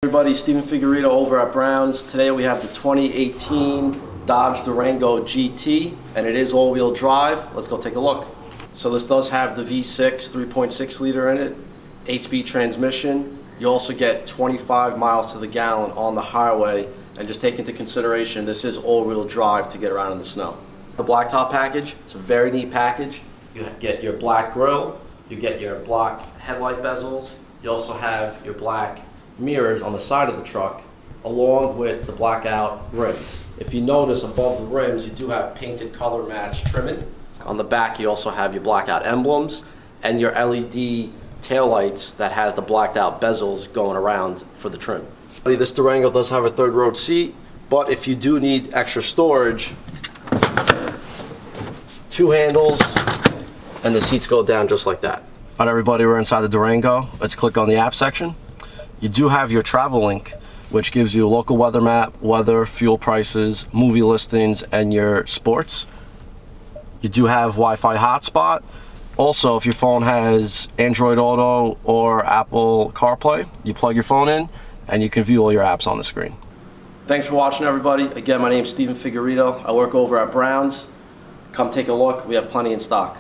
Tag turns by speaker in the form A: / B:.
A: Everybody, Steven Figueredo over at Brown's. Today we have the 2018 Dodge Durango GT, and it is all-wheel drive. Let's go take a look. So this does have the V6 3.6 liter in it, 8-speed transmission. You also get 25 miles to the gallon on the highway, and just take into consideration this is all-wheel drive to get around in the snow. The blacktop package, it's a very neat package. You get your black grille, you get your black headlight bezels, you also have your black mirrors on the side of the truck, along with the blackout rims. If you notice above the rims, you do have painted color match trimming. On the back, you also have your blackout emblems and your LED taillights that has the blacked out bezels going around for the trim. This Durango does have a third row seat, but if you do need extra storage, two handles and the seats go down just like that. All right, everybody, we're inside the Durango. Let's click on the app section. You do have your travel link, which gives you a local weather map, weather, fuel prices, movie listings, and your sports. You do have Wi-Fi hotspot. Also, if your phone has Android Auto or Apple CarPlay, you plug your phone in and you can view all your apps on the screen. Thanks for watching, everybody. Again, my name is Steven Figueredo. I work over at Brown's. Come take a look. We have plenty in stock.